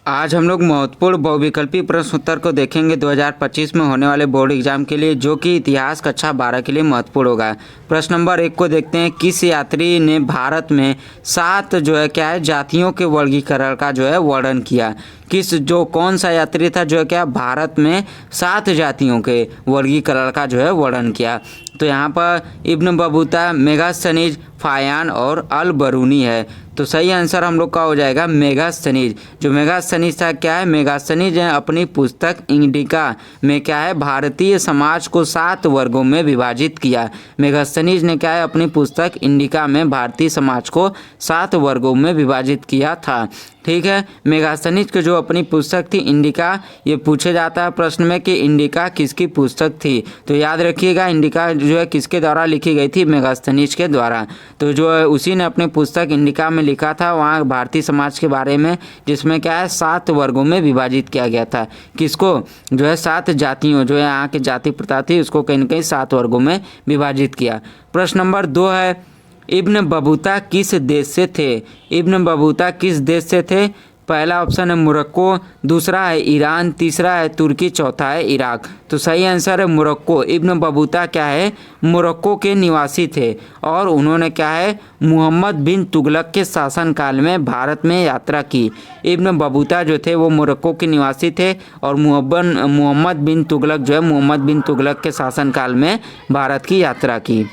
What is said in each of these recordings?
आज हम लोग महत्वपूर्ण बहुविकल्पी प्रश्न उत्तर को देखेंगे 2025 में होने वाले बोर्ड एग्जाम के लिए, जो कि इतिहास कक्षा 12 के लिए महत्वपूर्ण होगा। प्रश्न नंबर 1 को देखते हैं। किस यात्री ने भारत में 7 जातियों के वर्गीकरण का वर्णन किया? कौन सा यात्री था भारत में 7 जातियों के वर्गीकरण का वर्णन किया? तो यहाँ पर इब्न बतूता, मेगास्थनीज, फायान और अल बरूनी है। तो सही आंसर हम लोग का हो जाएगा मेगास्थनीज। जो मेगास्थनीज था मेगास्थनीज ने अपनी पुस्तक इंडिका में भारतीय समाज को 7 वर्गों में विभाजित किया। मेगास्थनीज ने अपनी पुस्तक इंडिका में भारतीय समाज को 7 वर्गों में विभाजित किया था। ठीक है, मेगास्थनीज की जो अपनी पुस्तक थी इंडिका, ये पूछे जाता है प्रश्न में कि इंडिका किसकी पुस्तक थी। तो याद रखिएगा, इंडिका किसके द्वारा लिखी गई थी? मेगास्थनीज के द्वारा। तो उसी ने अपनी पुस्तक इंडिका में लिखा था वहाँ भारतीय समाज के बारे में, जिसमें 7 वर्गों में विभाजित किया गया था। किसको? 7 जातियों यहाँ की जाति प्रथा थी, उसको कहीं न कहीं 7 वर्गों में विभाजित किया। प्रश्न नंबर 2 है, इब्न बतूता किस देश से थे? इब्न बतूता किस देश से थे? पहला ऑप्शन है मोरक्को, दूसरा है ईरान, तीसरा है तुर्की, चौथा है इराक। तो सही आंसर है मोरक्को। इब्न बतूता मोरक्को के निवासी थे और उन्होंने मोहम्मद बिन तुगलक के शासनकाल में भारत में यात्रा की। इब्न बतूता जो थे वो मोरक्को के निवासी थे और मोहम्मद बिन तुगलक के शासनकाल में भारत की यात्रा की।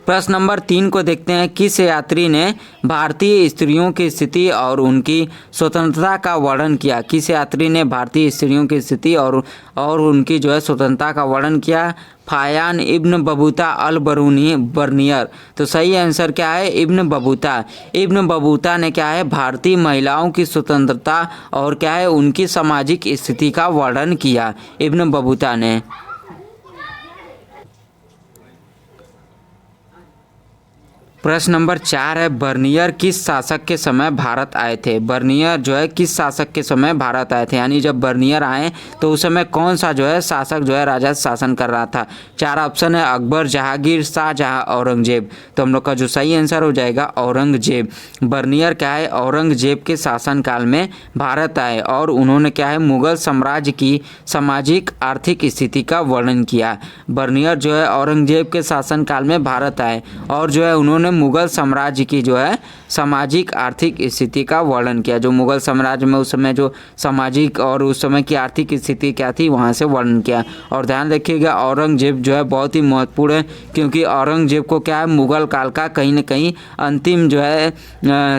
प्रश्न नंबर 3 को देखते हैं। किस यात्री ने भारतीय स्त्रियों की स्थिति और उनकी स्वतंत्रता का वर्णन किया? किस यात्री ने भारतीय स्त्रियों की स्थिति और उनकी स्वतंत्रता का वर्णन किया? फायान, इब्न बतूता, अल बरूनी, बर्नियर। तो सही आंसर क्या है? Ibn Battuta. इब्न बतूता ने भारतीय महिलाओं की स्वतंत्रता और उनकी सामाजिक स्थिति का वर्णन किया, इब्न बतूता ने। प्रश्न नंबर 4 है, बर्नियर किस शासक के समय भारत आए थे? बर्नियर किस शासक के समय भारत आए थे? यानी जब बर्नियर आए तो उस समय कौन सा शासक राजा शासन कर रहा था? 4 ऑप्शन है, अकबर, जहांगीर, शाहजहां, औरंगजेब। तो हम लोग का जो सही आंसर हो जाएगा औरंगजेब। बर्नियर औरंगजेब के शासनकाल में भारत आए और उन्होंने मुगल साम्राज्य की सामाजिक आर्थिक स्थिति का वर्णन किया। बर्नियर औरंगजेब के शासनकाल में भारत आए और उन्होंने मुगल साम्राज्य की सामाजिक आर्थिक स्थिति का वर्णन किया। जो मुगल साम्राज्य में उस समय जो सामाजिक और उस समय की आर्थिक स्थिति क्या थी, वहाँ से वर्णन किया। और ध्यान रखिएगा, औरंगजेब बहुत ही महत्वपूर्ण है, क्योंकि औरंगजेब को मुगल काल का कहीं न कहीं अंतिम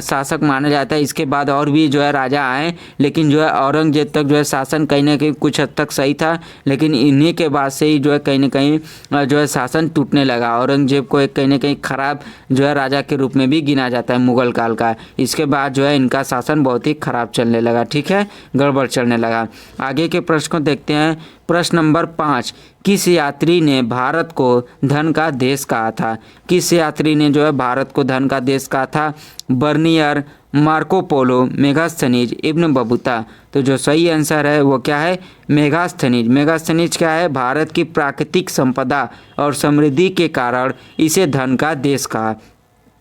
शासक माना जाता है। इसके बाद और भी राजा आए, लेकिन औरंगजेब तक शासन कहीं न कहीं कुछ हद तक सही था, लेकिन इन्हीं के बाद से ही कहीं न कहीं शासन टूटने लगा। औरंगजेब को एक कहीं न कहीं खराब राजा के रूप में भी गिना जाता है मुगल काल का। इसके बाद इनका शासन बहुत ही खराब चलने लगा। ठीक है, गड़बड़ चलने लगा। आगे के प्रश्न को देखते हैं। प्रश्न नंबर 5, किस यात्री ने भारत को धन का देश कहा था? किस यात्री ने भारत को धन का देश कहा था? Bernier, Marco Polo, Megasthenes, Ibn Battuta. तो जो सही आंसर है वो क्या है? मेगास्थनीज। मेगास्थनीज क्या है? भारत की प्राकृतिक संपदा और समृद्धि के कारण इसे धन का देश कहा।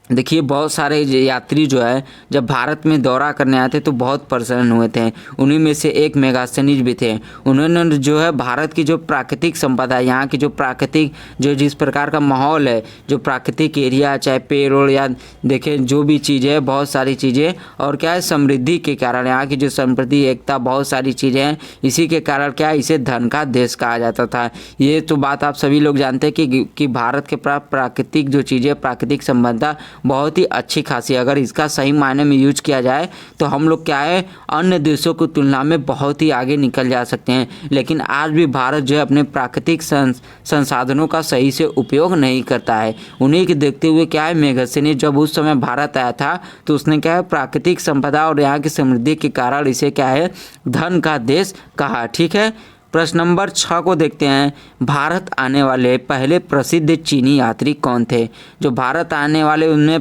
देखिए, बहुत सारे यात्री जब भारत में दौरा करने आए थे तो बहुत प्रसन्न हुए थे। उन्हीं में से एक मेगास्थनीज भी थे। उन्होंने भारत की जो प्राकृतिक संपदा, यहाँ की जो प्राकृतिक जिस प्रकार का माहौल है, जो प्राकृतिक एरिया, चाहे पेड़ ओड़ या देखें जो भी चीज़ें हैं, बहुत सारी चीज़ें, और समृद्धि के कारण यहाँ की जो समृद्धि, एकता, बहुत सारी चीज़ें हैं, इसी के कारण इसे धन का देश कहा जाता था। ये तो बात आप सभी लोग जानते हैं कि भारत के प्राकृतिक जो चीज़ें, प्राकृतिक संपदा बहुत ही अच्छी खासी, अगर इसका सही मायने में यूज किया जाए तो हम लोग अन्य देशों की तुलना में बहुत ही आगे निकल जा सकते हैं। लेकिन आज भी भारत अपने प्राकृतिक संसाधनों का सही से उपयोग नहीं करता है। उन्हीं के देखते हुए मेगास्थनीज जब उस समय भारत आया था तो उसने प्राकृतिक संपदा और यहाँ की समृद्धि के कारण इसे धन का देश कहा। ठीक है, प्रश्न नंबर 6 को देखते हैं। भारत आने वाले पहले प्रसिद्ध चीनी यात्री कौन थे? जो भारत आने वाले उनमें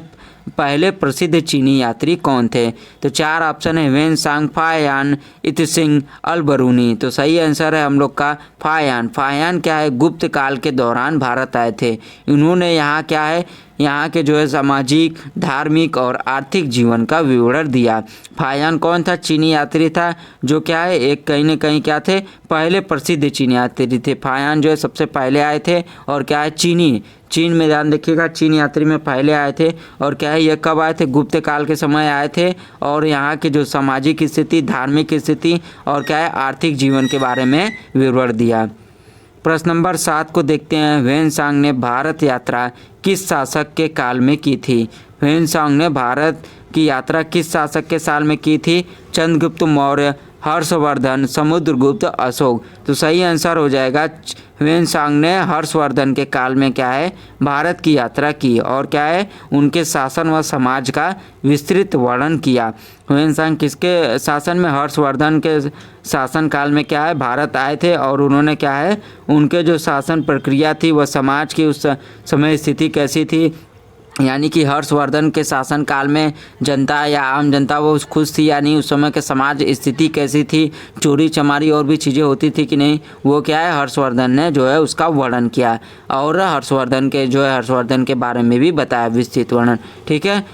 पहले प्रसिद्ध चीनी यात्री कौन थे? तो 4 ऑप्शन है, वेन सांग, फायान, इत्सिंग, अल बरूनी। तो सही आंसर है हम लोग का फायान। फायान गुप्त काल के दौरान भारत आए थे। उन्होंने यहाँ यहाँ के जो है सामाजिक, धार्मिक और आर्थिक जीवन का विवरण दिया। फाहियान कौन था? चीनी यात्री था, जो क्या है एक कहीं न कहीं क्या थे, पहले प्रसिद्ध चीनी यात्री थे। फाहियान जो है सबसे पहले आए थे और क्या है चीन में ध्यान देखिएगा, चीन यात्री में पहले आए थे। और क्या है ये कब आए थे? गुप्त काल के समय आए थे। और यहाँ की जो सामाजिक स्थिति, धार्मिक स्थिति और क्या है आर्थिक जीवन के बारे में विवरण दिया। प्रश्न नंबर 7 को देखते हैं। ह्वेनसांग ने भारत यात्रा किस शासक के काल में की थी? ह्वेनसांग ने भारत की यात्रा किस शासक के साल में की थी? चंद्रगुप्त मौर्य, हर्षवर्धन, समुद्रगुप्त, अशोक। तो सही आंसर हो जाएगा ह्वेनसांग ने हर्षवर्धन के काल में क्या है भारत की यात्रा की और क्या है उनके शासन व समाज का विस्तृत वर्णन किया। ह्वेनसांग किसके शासन में? हर्षवर्धन के शासन काल में क्या है भारत आए थे और उन्होंने क्या है उनके जो शासन प्रक्रिया थी वह समाज की उस समय स्थिति कैसी थी, यानी कि हर्षवर्धन के शासनकाल में जनता या आम जनता वो खुश थी या नहीं, उस समय के समाज स्थिति कैसी थी, चोरी चमारी और भी चीज़ें होती थी कि नहीं, वो क्या है हर्षवर्धन ने जो है उसका वर्णन किया। और हर्षवर्धन के बारे में भी बताया विस्तृत वर्णन। ठीक है।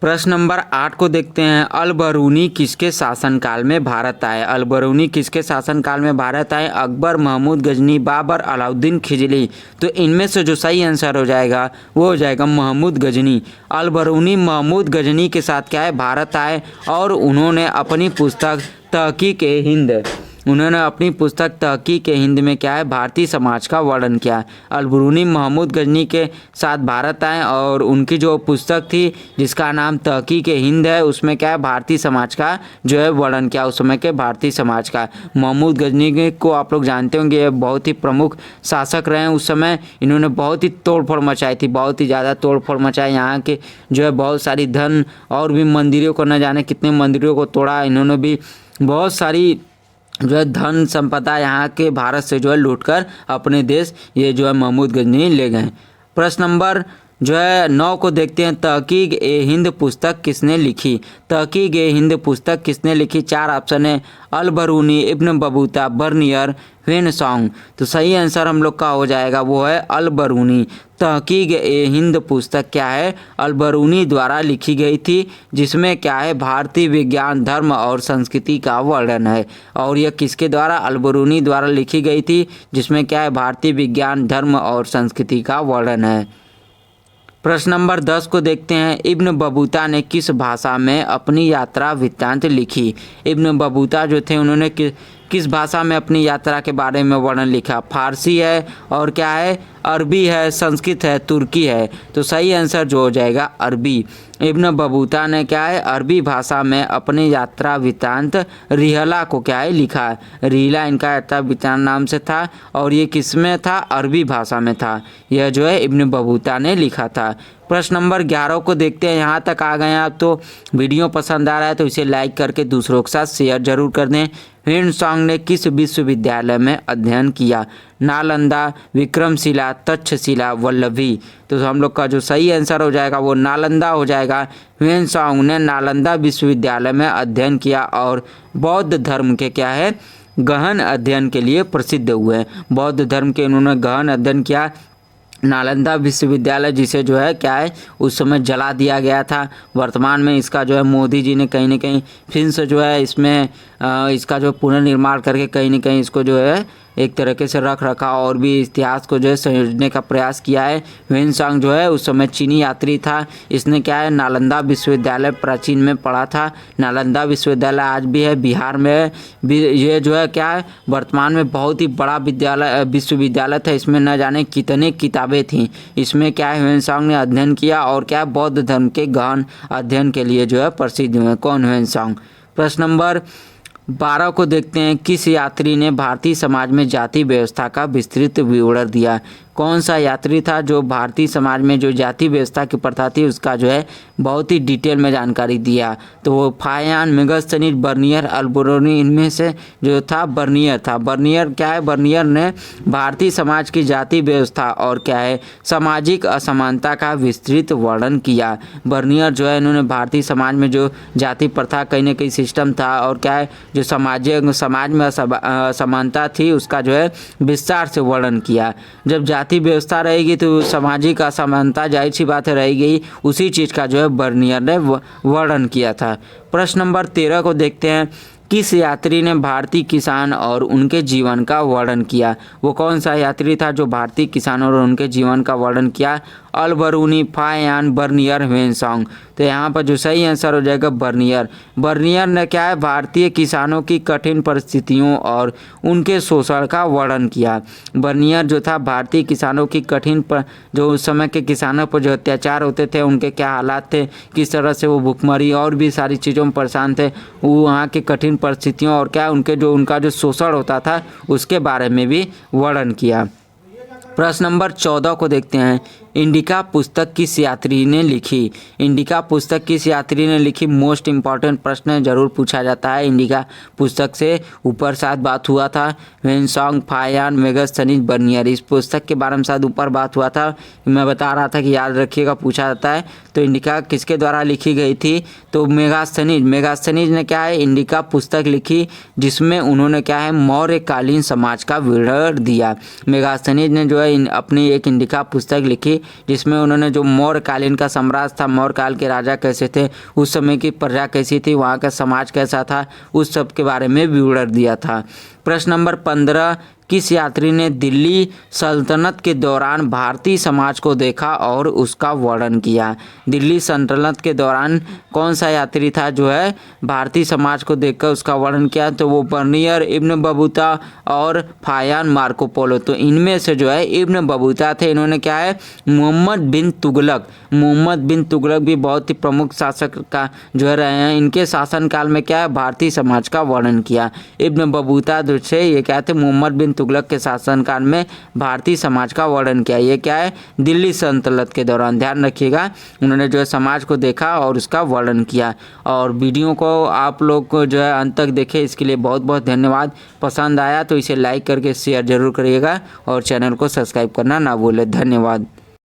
प्रश्न नंबर 8 को देखते हैं। अल बरूनी किसके शासनकाल में भारत आए? अल बरूनी किसके शासनकाल में भारत आए? अकबर, महमूद गजनी, बाबर, अलाउद्दीन खिलजी। तो इनमें से जो सही आंसर हो जाएगा वो हो जाएगा महमूद गजनी। अल बरूनी महमूद गजनी के साथ क्या है भारत आए और उन्होंने अपनी पुस्तक तहकीक हिंद में क्या है भारतीय समाज का वर्णन किया। अल बरूनी महमूद गजनी के साथ भारत आए और उनकी जो पुस्तक थी जिसका नाम तहकीक हिंद है उसमें क्या है भारतीय समाज का जो है वर्णन किया, उस समय के भारतीय समाज का। महमूद गजनी को आप लोग जानते होंगे, ये बहुत ही प्रमुख शासक रहे हैं उस समय। इन्होंने बहुत ही तोड़फोड़ मचाई थी, बहुत ही ज़्यादा तोड़फोड़ मचाई। यहाँ के जो है बहुत सारी धन और भी मंदिरों को न जाने कितने मंदिरों को तोड़ा इन्होंने, भी बहुत सारी जो है धन संपदा यहाँ के भारत से जो है लूटकर अपने देश ये जो है महमूद गजनी ले गए। प्रश्न नंबर जो है 9 को देखते हैं। तहकीक ए हिंद पुस्तक किसने लिखी? तहकीक ए हिंद पुस्तक किसने लिखी? 4 ऑप्शन है, Al Biruni, Ibn Battuta, Bernier, Hiuen Tsang. तो सही आंसर हम लोग का हो जाएगा वो है अल बरूनी। तहकीक ए हिंद पुस्तक क्या है अल बरूनी द्वारा लिखी गई थी, जिसमें क्या है भारतीय विज्ञान, धर्म और संस्कृति का वर्णन है। और यह किसके द्वारा? अल बरूनी द्वारा लिखी गई थी, जिसमें क्या है भारतीय विज्ञान, धर्म और संस्कृति का वर्णन है। प्रश्न नंबर 10 को देखते हैं। इब्न बतूता ने किस भाषा में अपनी यात्रा वृत्तांत लिखी? इब्न बतूता जो थे उन्होंने किस भाषा में अपनी यात्रा के बारे में वर्णन लिखा? फारसी है और क्या है अरबी है, संस्कृत है, तुर्की है। तो सही आंसर जो हो जाएगा अरबी। इब्न बतूता ने क्या है अरबी भाषा में अपने यात्रा वृत्तांत रिहला को क्या है लिखा। रिहला इनका यात्रा वृत्तांत नाम से था और ये किस में था? अरबी भाषा में था। यह जो है इब्न बतूता ने लिखा था। प्रश्न नंबर 11 को देखते हैं। यहाँ तक आ गए हैं आप तो वीडियो पसंद आ रहा है तो इसे लाइक करके दूसरों के साथ शेयर जरूर कर दें। ह्वेनसांग ने किस विश्वविद्यालय में अध्ययन किया? नालंदा, विक्रमशिला, तक्षशिला, वल्लभी। तो हम लोग का जो सही आंसर हो जाएगा वो नालंदा हो जाएगा। ह्वेनसांग ने नालंदा विश्वविद्यालय में अध्ययन किया और बौद्ध धर्म के क्या है गहन अध्ययन के लिए प्रसिद्ध हुए। बौद्ध धर्म के इन्होंने गहन अध्ययन किया। नालंदा विश्वविद्यालय जिसे जो है क्या है उस समय जला दिया गया था। वर्तमान में इसका जो है मोदी जी ने कहीं न कहीं फिर से जो है इसमें इसका जो पुनर्निर्माण करके कहीं न कहीं इसको जो है एक तरीके से रख रखा और भी इतिहास को जो है संयोजने का प्रयास किया है। ह्वेनसांग जो है उस समय चीनी यात्री था। इसने क्या है नालंदा विश्वविद्यालय प्राचीन में पढ़ा था। नालंदा विश्वविद्यालय आज भी है, बिहार में है। ये जो है क्या है वर्तमान में बहुत ही बड़ा विश्वविद्यालय था। इसमें न जाने कितने किताबें थीं। इसमें क्या है ह्वेनसांग ने अध्ययन किया और क्या बौद्ध धर्म के गहन अध्ययन के लिए जो है प्रसिद्ध हुए। कौन? ह्वेनसांग। प्रश्न नंबर 12 को देखते हैं। किस यात्री ने भारतीय समाज में जाति व्यवस्था का विस्तृत विवरण दिया? कौन सा यात्री था जो भारतीय समाज में जो जाति व्यवस्था की प्रथा थी उसका जो है बहुत ही डिटेल में जानकारी दिया? तो वो फाहियान, मेगस्थनीज, बर्नियर, अल बरूनी। इनमें से जो था बर्नियर था। बर्नियर क्या है बर्नियर ने भारतीय समाज की जाति व्यवस्था और क्या है सामाजिक असमानता का विस्तृत वर्णन किया। बर्नियर जो है इन्होंने भारतीय समाज में जो जाति प्रथा कहीं न कहीं सिस्टम था और क्या है जो समाज में असमानता थी उसका जो है विस्तार से वर्णन किया। जब जाति व्यवस्था रहेगी तो सामाजिक असमानता जाहिर सी बात है रहेगी, उसी चीज़ का जो है बर्नियर ने वर्णन किया था। प्रश्न नंबर 13 को देखते हैं। किस यात्री ने भारतीय किसान और उनके जीवन का वर्णन किया? वो कौन सा यात्री था जो भारतीय किसान और उनके जीवन का वर्णन किया? अल्बरूनी, फायान, बर्नियर, ह्वेनसांग। तो यहाँ पर जो सही आंसर हो जाएगा बर्नियर। बर्नियर ने क्या है, भारतीय किसानों की कठिन परिस्थितियों और उनके शोषण का वर्णन किया। बर्नियर जो था भारतीय किसानों की जो उस समय के किसानों पर जो अत्याचार होते थे, उनके क्या हालात थे, किस तरह से वो भुखमरी और भी सारी चीज़ों में परेशान थे, वो वहाँ की कठिन परिस्थितियों और क्या उनका जो शोषण होता था उसके बारे में भी वर्णन किया। प्रश्न नंबर 14 को देखते हैं। इंडिका पुस्तक किस यात्री ने लिखी? इंडिका पुस्तक किस यात्री ने लिखी? मोस्ट इम्पॉर्टेंट प्रश्न जरूर पूछा जाता है। इंडिका पुस्तक से ऊपर शायद बात हुआ था। ह्वेनसांग, फायान, मेगास्थनीज, बर्नियर, इस पुस्तक के बारे में शायद ऊपर बात हुआ था। मैं बता रहा था कि याद रखिएगा, पूछा जाता है। तो इंडिका किसके द्वारा लिखी गई थी? तो मेगास्थनीज ने क्या है, इंडिका पुस्तक लिखी, जिसमें उन्होंने क्या है, मौर्यकालीन समाज का विवरण दिया। मेगास्थनीज ने जो है अपनी एक इंडिका पुस्तक लिखी, जिसमें उन्होंने जो मौर्यकालीन का साम्राज्य था, मौर्य काल के राजा कैसे थे, उस समय की प्रजा कैसी थी, वहाँ का समाज कैसा था, उस सब के बारे में विवरण दिया था। प्रश्न नंबर 15। किस यात्री ने दिल्ली सल्तनत के दौरान भारतीय समाज को देखा और उसका वर्णन किया? दिल्ली सल्तनत के दौरान कौन सा यात्री था जो है भारतीय समाज को देखकर उसका वर्णन किया? तो वो बर्नियर, इब्न बतूता और फायान मार्को पोलो। तो इनमें से जो है इब्न बतूता थे। इन्होंने क्या है, मोहम्मद बिन तुगलक भी बहुत ही प्रमुख शासक का जो है रहे हैं। इनके शासनकाल में क्या है, भारतीय समाज का वर्णन किया। इब्न बतूता जो थे ये क्या थे, मोहम्मद बिन तुगलक के शासनकाल में भारतीय समाज का वर्णन किया। ये क्या है, दिल्ली सल्तनत के दौरान। ध्यान रखिएगा, उन्होंने जो है समाज को देखा और उसका वर्णन किया। और वीडियो को आप लोग को जो है अंत तक देखे, इसके लिए बहुत बहुत धन्यवाद। पसंद आया तो इसे लाइक करके शेयर जरूर करिएगा और चैनल को सब्सक्राइब करना ना भूलें। धन्यवाद।